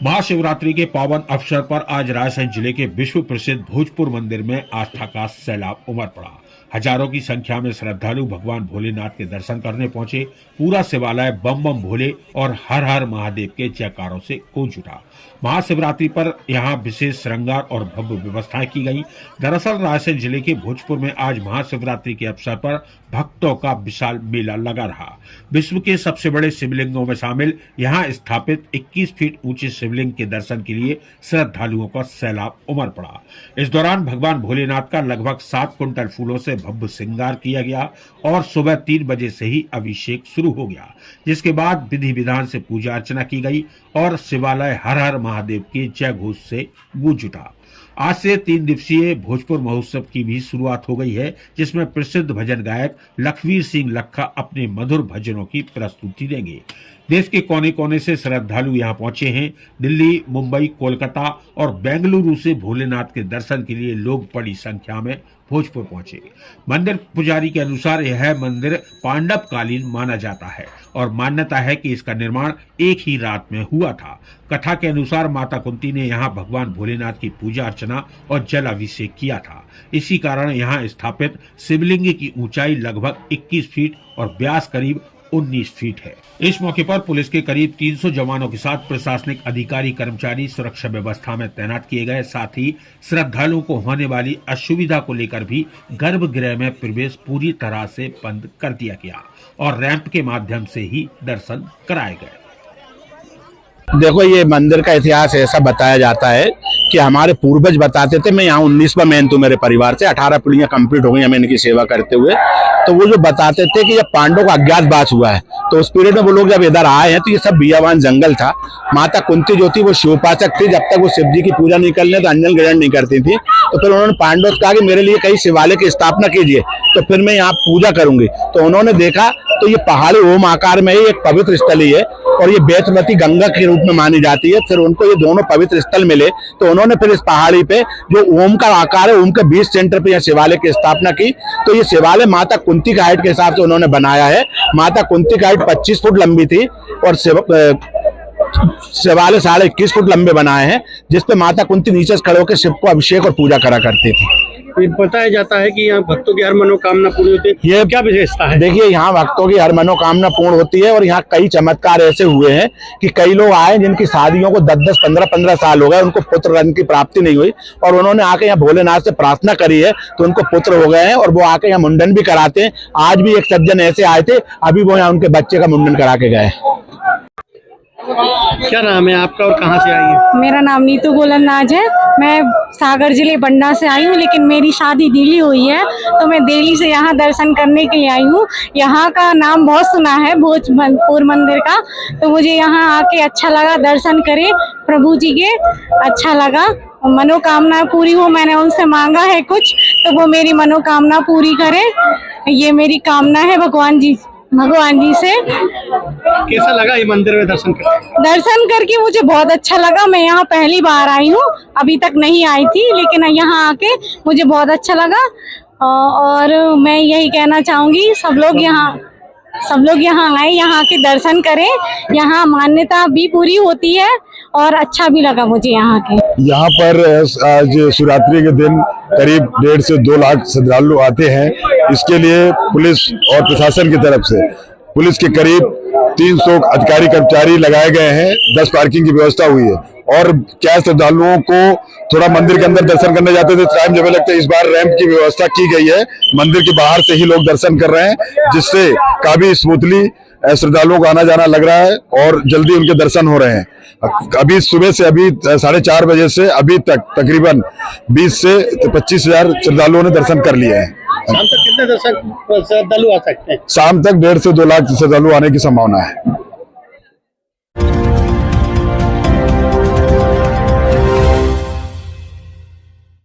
महाशिवरात्रि के पावन अवसर पर आज रायसेन जिले के विश्व प्रसिद्ध भोजपुर मंदिर में आस्था का सैलाब उमड़ पड़ा। हजारों की संख्या में श्रद्धालु भगवान भोलेनाथ के दर्शन करने पहुंचे। पूरा शिवालय बम बम भोले और हर हर महादेव के जयकारों से गूंज उठा। महाशिवरात्रि पर यहां विशेष श्रृंगार और भव्य व्यवस्थाएं की गई। दरअसल रायसेन जिले के भोजपुर में आज महाशिवरात्रि के अवसर पर भक्तों का विशाल मेला लगा रहा। विश्व के सबसे बड़े शिवलिंगों में शामिल यहां स्थापित 21 फीट ऊंचे शिवलिंग के दर्शन के लिए श्रद्धालुओं का सैलाब उमड़ पड़ा। इस दौरान भगवान भोलेनाथ का लगभग 7 कुंटल फूलों से भव्य श्रृंगार किया गया और सुबह 3 बजे से ही अभिषेक शुरू हो गया, जिसके बाद विधि विधान से पूजा अर्चना की गई और शिवालय हर हर महादेव के जय घोष से गूंज उठा। आज से 3 दिवसीय भोजपुर महोत्सव की भी शुरुआत हो गई है, जिसमें प्रसिद्ध भजन गायक लखवीर सिंह लखा अपने मधुर भजनों की प्रस्तुति देंगे। देश के कोने कोने से श्रद्धालु यहां पहुंचे हैं। दिल्ली, मुंबई, कोलकाता और बेंगलुरु से भोलेनाथ के दर्शन के लिए लोग बड़ी संख्या में भोजपुर पहुंचे। मंदिर पुजारी के अनुसार यह मंदिर पांडव कालीन माना जाता है और मान्यता है कि इसका निर्माण एक ही रात में हुआ था। कथा के अनुसार माता कुंती ने यहाँ भगवान भोलेनाथ की पूजा अर्चना और जल अभिषेक किया था। इसी कारण यहाँ स्थापित शिवलिंग की ऊंचाई लगभग 21 फीट और व्यास करीब 19 फीट है। इस मौके पर पुलिस के करीब 300 जवानों के साथ प्रशासनिक अधिकारी कर्मचारी सुरक्षा व्यवस्था में तैनात किए गए। साथ ही श्रद्धालुओं को होने वाली असुविधा को लेकर भी गर्भगृह में प्रवेश पूरी तरह से बंद कर दिया गया और रैंप के माध्यम से ही दर्शन कराए गए। देखो, ये मंदिर का इतिहास ऐसा बताया जाता है कि हमारे पूर्वज बताते थे, मैं यहाँ 19वां मैन तो मेरे परिवार से 18 पीढ़ियां कंप्लीट हो गई हमें इनकी सेवा करते हुए। तो वो जो बताते थे कि जब पांडवों का अज्ञातवास हुआ है तो उस पीरियड में वो लोग जब इधर आए हैं तो ये सब बियावान जंगल था। माता कुंती जो थी वो शिवोपासक थी। जब तक वो शिव जी की पूजा नहीं कर ले तो अंजन ग्रहण नहीं करती थी। तो फिर उन्होंने पांडवों से कहा कि मेरे लिए कहीं शिवालय की स्थापना कीजिए, तो फिर मैं यहाँ पूजा करूंगी। तो उन्होंने देखा तो ये पहाड़ी ओम आकार में ही एक पवित्र स्थल ही है और ये बेतवती गंगा के रूप में मानी जाती है। फिर उनको ये दोनों पवित्र स्थल मिले तो उन्होंने फिर इस पहाड़ी पे जो ओम का आकार है, ओम के 20 सेंटर पे यह शिवालय की स्थापना की। तो ये शिवालय माता कुंती का हाइट के हिसाब से उन्होंने बनाया है। माता कुंती का हाइट 25 फुट लंबी थी और शिवालय 21.5 फुट लंबे बनाए हैं, जिसपे माता कुंती नीचे से खड़े होकर शिव को अभिषेक और पूजा करा करती थी। ये बताया जाता है कि यहाँ भक्तों की हर मनोकामना पूरी होती है। ये क्या विशेषता है? देखिए, यहाँ भक्तों की हर मनोकामना पूर्ण होती है और यहाँ कई चमत्कार ऐसे हुए हैं कि कई लोग आए जिनकी शादियों को 10-10, 15-15 साल हो गए, उनको पुत्र रत्न की प्राप्ति नहीं हुई और उन्होंने आके यहाँ भोलेनाथ से प्रार्थना करी है तो उनको पुत्र हो गए हैं और वो आके यहाँ मुंडन भी कराते हैं। आज भी एक सज्जन ऐसे आए थे, अभी वो यहाँ उनके बच्चे का मुंडन करा के गए। क्या नाम है आपका और कहाँ से आई है? मेरा नाम नीतू गोलंदाज है। मैं सागर जिले बंडा से आई हूँ, लेकिन मेरी शादी दिल्ली हुई है तो मैं दिल्ली से यहाँ दर्शन करने के लिए आई हूँ। यहाँ का नाम बहुत सुना है भोजपुर मंदिर का, तो मुझे यहाँ आके अच्छा लगा, दर्शन करे प्रभु जी के, अच्छा लगा। मनोकामना पूरी हो, मैंने उनसे मांगा है कुछ तो वो मेरी मनोकामना पूरी करे, ये मेरी कामना है भगवान जी से। कैसा लगा ये मंदिर में दर्शन करके? मुझे बहुत अच्छा लगा। मैं यहाँ पहली बार आई हूँ, अभी तक नहीं आई थी, लेकिन यहाँ आके मुझे बहुत अच्छा लगा और मैं यही कहना चाहूंगी सब लोग यहाँ आए, यहाँ के दर्शन करें। यहाँ मान्यता भी पूरी होती है और अच्छा भी लगा मुझे यहाँ के। यहाँ पर आज शिवरात्रि के दिन करीब 1.5 से 2 लाख श्रद्धालु आते हैं। इसके लिए पुलिस और प्रशासन की तरफ से पुलिस के करीब 300 अधिकारी कर्मचारी लगाए गए हैं। 10 पार्किंग की व्यवस्था हुई है और क्या श्रद्धालुओं को थोड़ा मंदिर के अंदर दर्शन करने जाते थे टाइम जब लगता है, इस बार रैंप की व्यवस्था की गई है। मंदिर के बाहर से ही लोग दर्शन कर रहे हैं, जिससे काफी स्मूथली श्रद्धालुओं को आना जाना लग रहा है और जल्दी उनके दर्शन हो रहे हैं। अभी सुबह से अभी 4:30 बजे से अभी तक तकरीबन 20 से 25 हजार श्रद्धालुओं ने दर्शन कर लिए हैं। शाम तक कितने श्रद्धालु आ सकते हैं? शाम तक 1.5 से 2 लाख श्रद्धालु आने की संभावना है।